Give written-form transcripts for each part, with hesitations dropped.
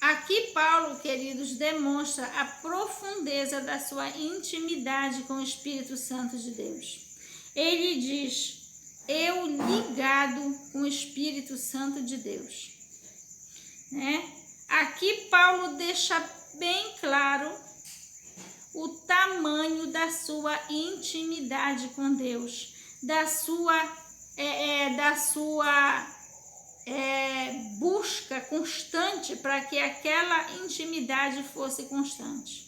Aqui Paulo, queridos, demonstra a profundeza da sua intimidade com o Espírito Santo de Deus. Ele diz: eu ligado com o Espírito Santo de Deus. Né? Aqui Paulo deixa bem claro o tamanho da sua intimidade com Deus, da sua busca constante para que aquela intimidade fosse constante,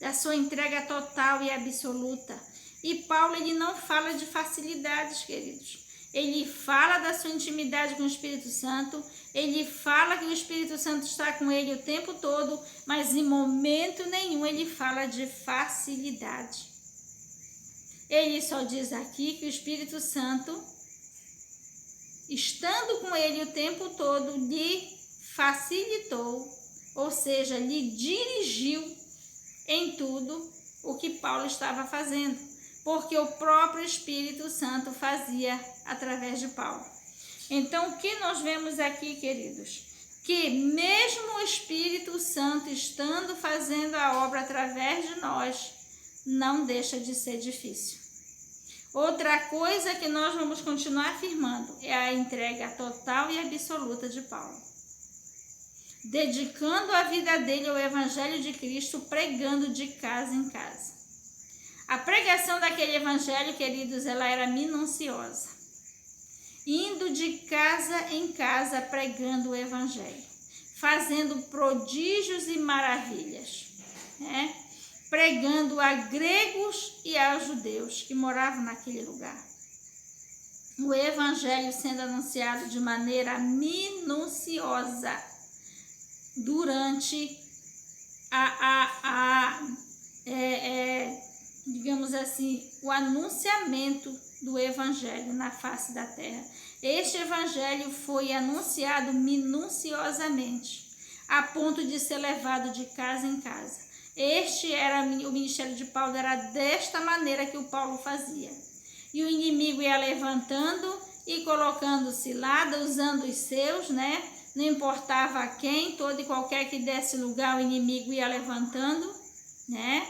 da sua entrega total e absoluta. E Paulo, ele não fala de facilidades, queridos. Ele fala da sua intimidade com o Espírito Santo, ele fala que o Espírito Santo está com ele o tempo todo, mas em momento nenhum ele fala de facilidade. Ele só diz aqui que o Espírito Santo, estando com ele o tempo todo, lhe facilitou, ou seja, lhe dirigiu em tudo o que Paulo estava fazendo, porque o próprio Espírito Santo fazia através de Paulo. Então, o que nós vemos aqui, queridos? Que mesmo o Espírito Santo estando fazendo a obra através de nós, não deixa de ser difícil. Outra coisa que nós vamos continuar afirmando é a entrega total e absoluta de Paulo, dedicando a vida dele ao Evangelho de Cristo, pregando de casa em casa. A pregação daquele Evangelho, queridos, ela era minuciosa, indo de casa em casa pregando o Evangelho, fazendo prodígios e maravilhas, né? Pregando a gregos e a judeus que moravam naquele lugar. O Evangelho sendo anunciado de maneira minuciosa durante digamos assim, o anunciamento do Evangelho na face da terra. Este Evangelho foi anunciado minuciosamente, a ponto de ser levado de casa em casa. Este era o ministério de Paulo, era desta maneira que o Paulo fazia. E o inimigo ia levantando e colocando cilada, usando os seus, né? Não importava a quem, todo e qualquer que desse lugar, o inimigo ia levantando, né?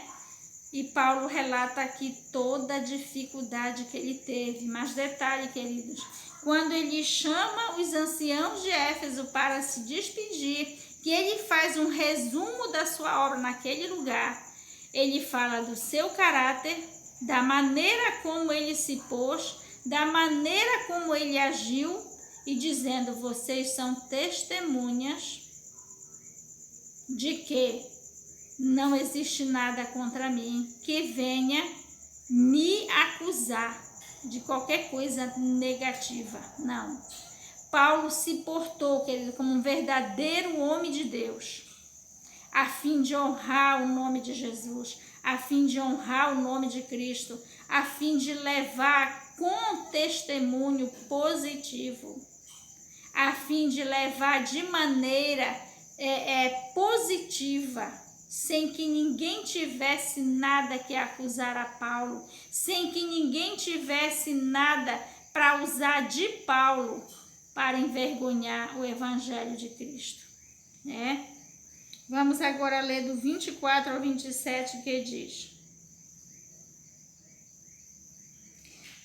E Paulo relata aqui toda a dificuldade que ele teve. Mas detalhe, queridos, quando ele chama os anciãos de Éfeso para se despedir, que ele faz um resumo da sua obra naquele lugar, ele fala do seu caráter, da maneira como ele se pôs, da maneira como ele agiu, e dizendo: vocês são testemunhas de que não existe nada contra mim que venha me acusar de qualquer coisa negativa. Não. Paulo se portou, querido, como um verdadeiro homem de Deus, a fim de honrar o nome de Jesus, a fim de honrar o nome de Cristo, a fim de levar com testemunho positivo, a fim de levar de maneira positiva, sem que ninguém tivesse nada que acusar a Paulo, sem que ninguém tivesse nada para usar de Paulo para envergonhar o Evangelho de Cristo, né? Vamos agora ler do 24 ao 27, que diz: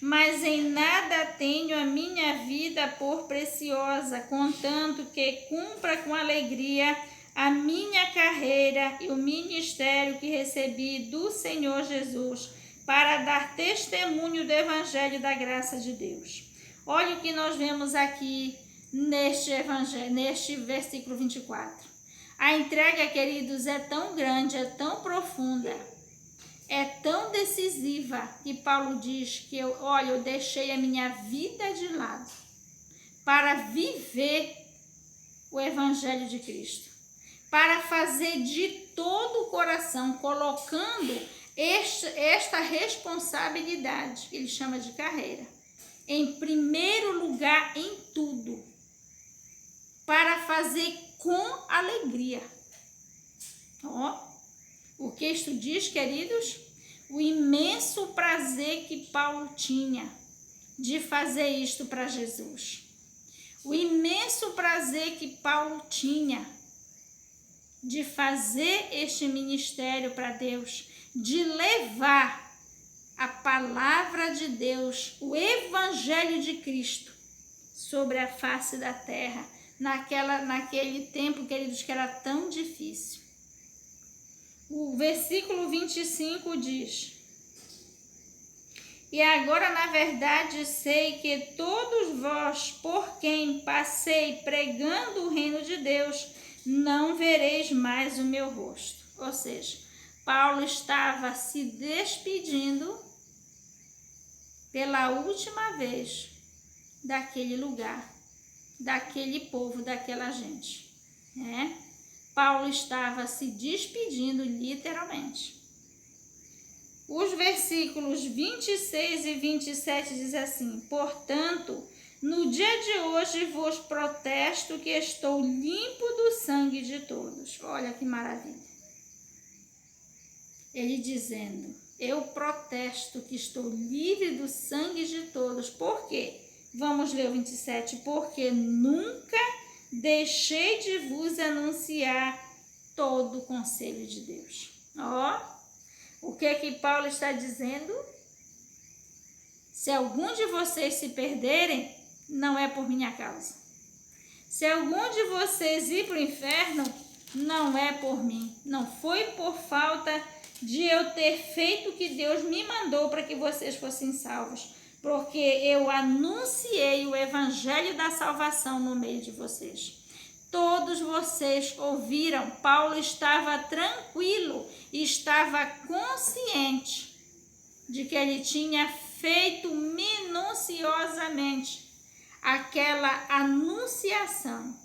mas em nada tenho a minha vida por preciosa, contanto que cumpra com alegria a minha carreira e o ministério que recebi do Senhor Jesus, para dar testemunho do Evangelho da graça de Deus. Olha o que nós vemos aqui neste Evangelho, neste versículo 24. A entrega, queridos, é tão grande, é tão profunda, é tão decisiva, que Paulo diz que eu deixei a minha vida de lado para viver o Evangelho de Cristo, para fazer de todo o coração, colocando esta responsabilidade, que ele chama de carreira, em primeiro lugar em tudo, para fazer com alegria. O texto diz, queridos, o imenso prazer que Paulo tinha de fazer isto para Jesus. O imenso prazer que Paulo tinha de fazer este ministério para Deus, de levar a palavra de Deus, o evangelho de Cristo sobre a face da terra, naquele tempo, queridos, que era tão difícil. O versículo 25 diz: e agora, na verdade, sei que todos vós, por quem passei pregando o reino de Deus, não vereis mais o meu rosto. Ou seja, Paulo estava se despedindo pela última vez daquele lugar, daquele povo, daquela gente, né? Paulo estava se despedindo literalmente. Os versículos 26 e 27 diz assim: portanto, no dia de hoje vos protesto que estou limpo do sangue de todos. Olha que maravilha. Ele dizendo: eu protesto que estou livre do sangue de todos. Por quê? Vamos ler o 27. Porque nunca deixei de vos anunciar todo o conselho de Deus. Ó. O que Paulo está dizendo? Se algum de vocês se perderem, não é por minha causa. Se algum de vocês ir para o inferno, não é por mim. Não foi por falta de eu ter feito o que Deus me mandou para que vocês fossem salvos. Porque eu anunciei o evangelho da salvação no meio de vocês. Todos vocês ouviram, Paulo estava tranquilo, estava consciente de que ele tinha feito minuciosamente aquela anunciação,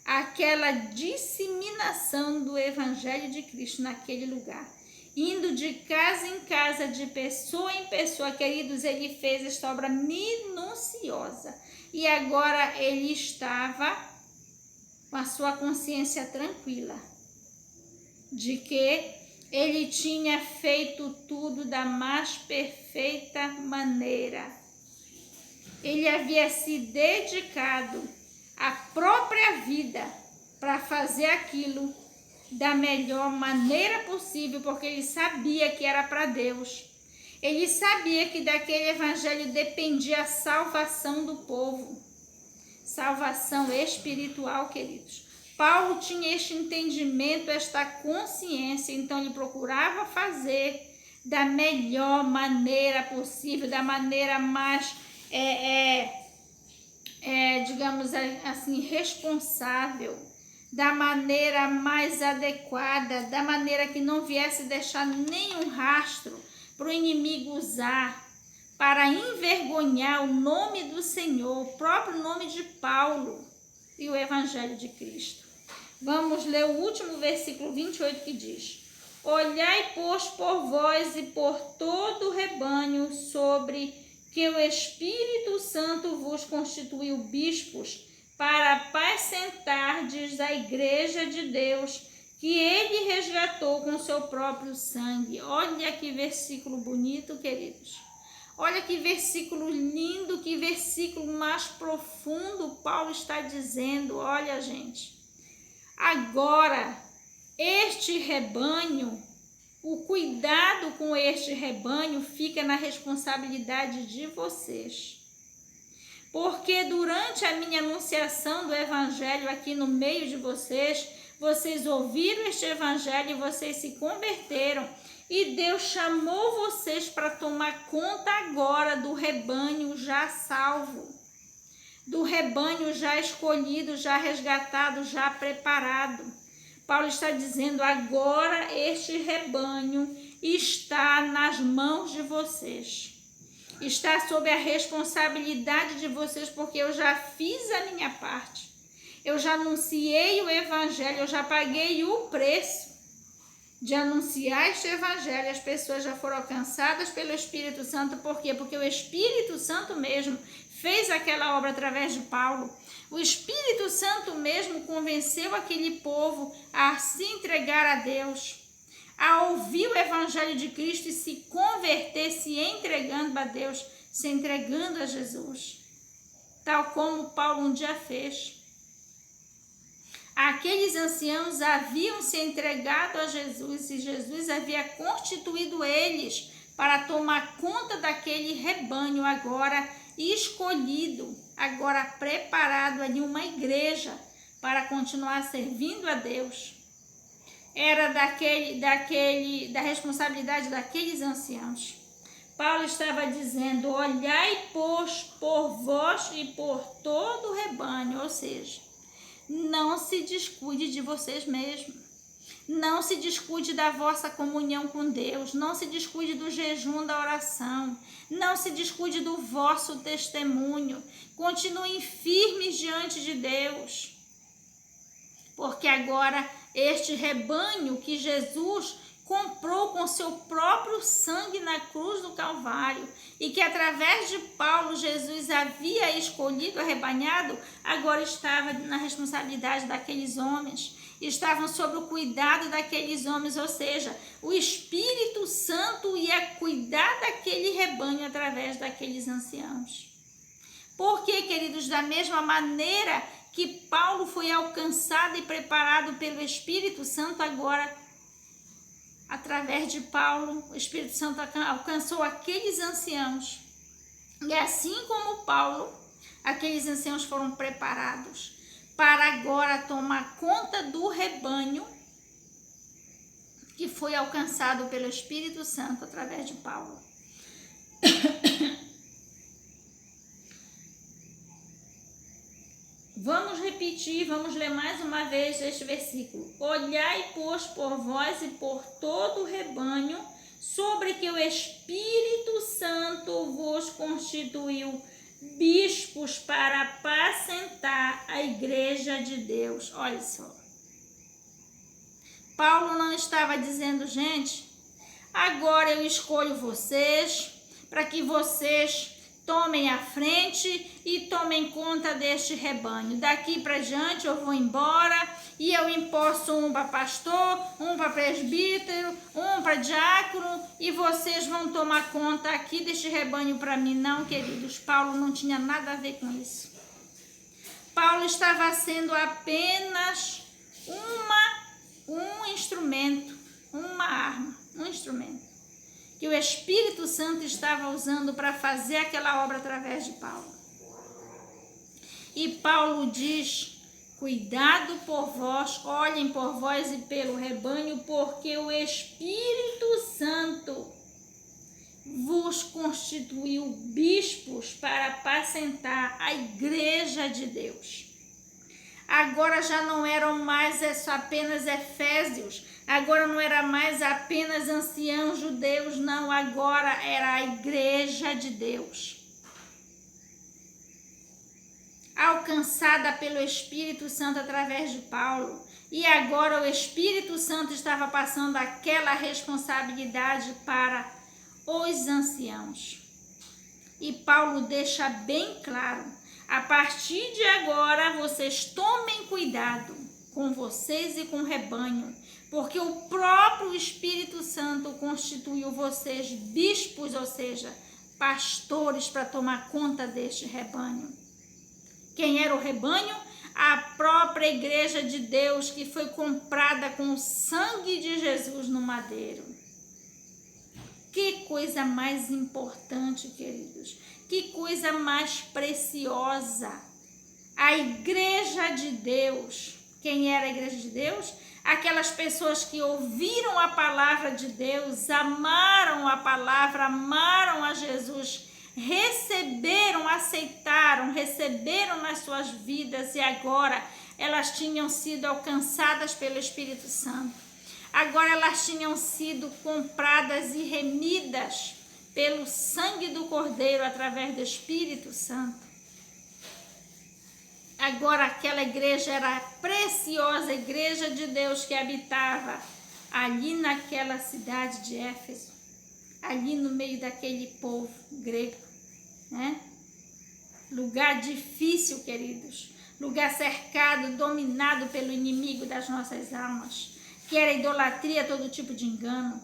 aquela disseminação do evangelho de Cristo naquele lugar. Indo de casa em casa, de pessoa em pessoa, queridos, ele fez esta obra minuciosa. E agora ele estava com a sua consciência tranquila de que ele tinha feito tudo da mais perfeita maneira. Ele havia se dedicado à própria vida para fazer aquilo da melhor maneira possível, porque ele sabia que era para Deus. Ele sabia que daquele evangelho dependia a salvação do povo. Salvação espiritual, queridos. Paulo tinha este entendimento, esta consciência, então ele procurava fazer da melhor maneira possível, da maneira mais, digamos assim, responsável, da maneira mais adequada, da maneira que não viesse deixar nenhum rastro para o inimigo usar, para envergonhar o nome do Senhor, o próprio nome de Paulo e o Evangelho de Cristo. Vamos ler o último versículo 28 que diz: olhai, pois, por vós e por todo o rebanho, sobre que o Espírito Santo vos constituiu bispos, para apacentardes a igreja de Deus, que ele resgatou com seu próprio sangue. Olha que versículo bonito, queridos. Olha que versículo lindo, que versículo mais profundo Paulo está dizendo. Olha, gente, agora este rebanho, o cuidado com este rebanho fica na responsabilidade de vocês. Porque durante a minha anunciação do evangelho aqui no meio de vocês, vocês ouviram este evangelho e vocês se converteram. E Deus chamou vocês para tomar conta agora do rebanho já salvo, do rebanho já escolhido, já resgatado, já preparado. Paulo está dizendo: agora este rebanho está nas mãos de vocês, está sob a responsabilidade de vocês, porque eu já fiz a minha parte, eu já anunciei o evangelho, eu já paguei o preço de anunciar este evangelho. As pessoas já foram alcançadas pelo Espírito Santo. Por quê? Porque o Espírito Santo mesmo fez aquela obra através de Paulo. O Espírito Santo mesmo convenceu aquele povo a se entregar a Deus, a ouvir o evangelho de Cristo e se converter, se entregando a Deus, se entregando a Jesus, tal como Paulo um dia fez. Aqueles anciãos haviam se entregado a Jesus e Jesus havia constituído eles para tomar conta daquele rebanho agora escolhido, agora preparado ali uma igreja para continuar servindo a Deus. Era da responsabilidade daqueles anciãos. Paulo estava dizendo: olhai, pois, por vós e por todo o rebanho, ou seja, não se descuide de vocês mesmos. Não se descuide da vossa comunhão com Deus. Não se descuide do jejum, da oração. Não se descuide do vosso testemunho. Continuem firmes diante de Deus. Porque agora este rebanho que Jesus comprou com seu próprio sangue na cruz do Calvário e que através de Paulo Jesus havia escolhido, arrebanhado, agora estava na responsabilidade daqueles homens, estavam sob o cuidado daqueles homens, ou seja, o Espírito Santo ia cuidar daquele rebanho através daqueles anciãos. Porque, queridos, da mesma maneira que Paulo foi alcançado e preparado pelo Espírito Santo, agora através de Paulo, o Espírito Santo alcançou aqueles anciãos. E assim como Paulo, aqueles anciãos foram preparados para agora tomar conta do rebanho que foi alcançado pelo Espírito Santo através de Paulo. Vamos repetir, vamos ler mais uma vez este versículo. Olhai, pois, por vós e por todo o rebanho, sobre que o Espírito Santo vos constituiu bispos para apacentar a igreja de Deus. Olha só. Paulo não estava dizendo, gente, agora eu escolho vocês para que vocês tomem a frente e tomem conta deste rebanho. Daqui para diante eu vou embora e eu imposto um para pastor, um para presbítero, um para diácono e vocês vão tomar conta aqui deste rebanho para mim. Não, queridos, Paulo não tinha nada a ver com isso. Paulo estava sendo apenas um instrumento, uma arma, um instrumento que o Espírito Santo estava usando para fazer aquela obra através de Paulo. E Paulo diz, cuidado por vós, olhem por vós e pelo rebanho, porque o Espírito Santo vos constituiu bispos para apacentar a igreja de Deus. Agora já não eram mais apenas efésios, agora não era mais apenas anciãos judeus, não, agora era a igreja de Deus. Alcançada pelo Espírito Santo através de Paulo, e agora o Espírito Santo estava passando aquela responsabilidade para os anciãos. E Paulo deixa bem claro, a partir de agora vocês tomem cuidado com vocês e com o rebanho, porque o próprio Espírito Santo constituiu vocês bispos, ou seja, pastores para tomar conta deste rebanho. Quem era o rebanho? A própria igreja de Deus que foi comprada com o sangue de Jesus no madeiro. Que coisa mais importante, queridos. Que coisa mais preciosa. A igreja de Deus. Quem era a igreja de Deus? Aquelas pessoas que ouviram a palavra de Deus, amaram a palavra, amaram a Jesus, receberam, aceitaram, receberam nas suas vidas e agora elas tinham sido alcançadas pelo Espírito Santo. Agora elas tinham sido compradas e remidas pelo sangue do Cordeiro através do Espírito Santo. Agora aquela igreja era a preciosa igreja de Deus que habitava ali naquela cidade de Éfeso, ali no meio daquele povo grego, né? Lugar difícil, queridos, lugar cercado, dominado pelo inimigo das nossas almas, que era idolatria, todo tipo de engano.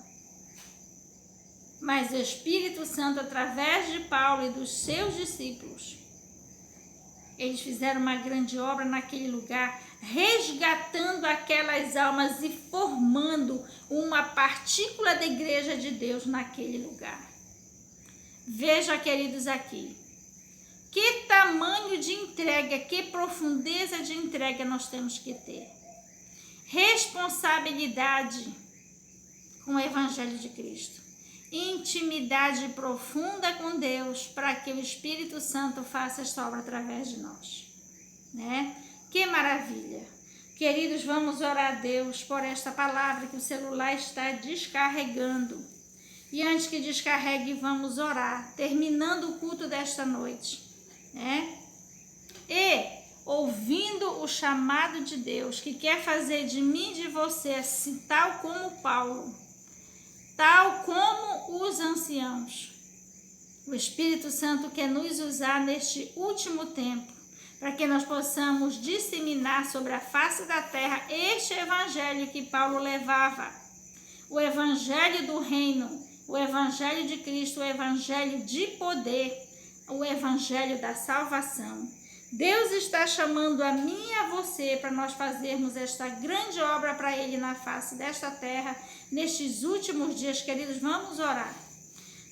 Mas o Espírito Santo, através de Paulo e dos seus discípulos, Eles fizeram uma grande obra naquele lugar, resgatando aquelas almas e formando uma partícula da igreja de Deus naquele lugar. Veja, queridos, aqui. Que tamanho de entrega, que profundeza de entrega nós temos que ter. Responsabilidade com o Evangelho de Cristo. Intimidade profunda com Deus para que o Espírito Santo faça esta obra através de nós. Né? Que maravilha! Queridos, vamos orar a Deus por esta palavra que o celular está descarregando. E antes que descarregue, vamos orar, terminando o culto desta noite. Né? E ouvindo o chamado de Deus, que quer fazer de mim e de você, assim, tal como Paulo, tal como os anciãos. O Espírito Santo quer nos usar neste último tempo, para que nós possamos disseminar sobre a face da terra este evangelho que Paulo levava. O evangelho do reino, o evangelho de Cristo, o evangelho de poder, o evangelho da salvação. Deus está chamando a mim e a você para nós fazermos esta grande obra para Ele na face desta terra, nestes últimos dias, queridos. Vamos orar.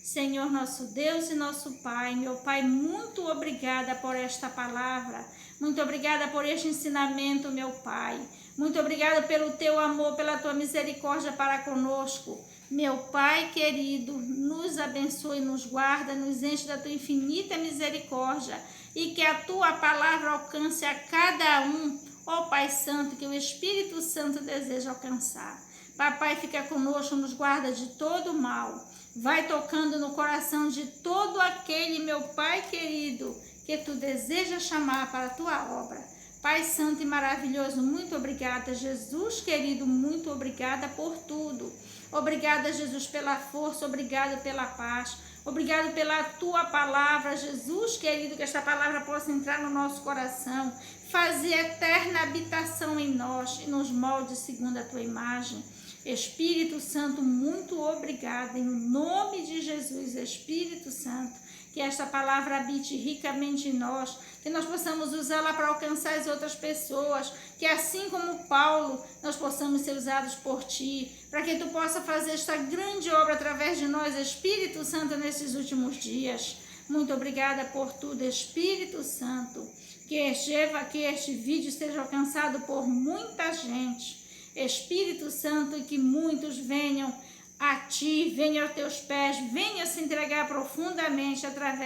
Senhor, nosso Deus e nosso Pai, meu Pai, muito obrigada por esta palavra, muito obrigada por este ensinamento, meu Pai, muito obrigada pelo Teu amor, pela Tua misericórdia para conosco. Meu Pai querido, nos abençoe, nos guarda, nos enche da Tua infinita misericórdia e que a Tua palavra alcance a cada um, ó Pai Santo, que o Espírito Santo deseja alcançar. Papai, fica conosco, nos guarda de todo mal. Vai tocando no coração de todo aquele, meu Pai querido, que Tu deseja chamar para a Tua obra. Pai Santo e maravilhoso, muito obrigada. Jesus querido, muito obrigada por tudo. Obrigada, Jesus, pela força, obrigado pela paz, obrigado pela Tua palavra, Jesus querido, que esta palavra possa entrar no nosso coração, fazer eterna habitação em nós e nos molde segundo a Tua imagem. Espírito Santo, muito obrigada, em nome de Jesus, Espírito Santo, que esta palavra habite ricamente em nós, que nós possamos usá-la para alcançar as outras pessoas, que assim como Paulo, nós possamos ser usados por Ti, para que Tu possa fazer esta grande obra através de nós, Espírito Santo, nesses últimos dias. Muito obrigada por tudo, Espírito Santo, que este vídeo seja alcançado por muita gente, Espírito Santo, e que muitos venham a Ti, venham aos Teus pés, venham se entregar profundamente através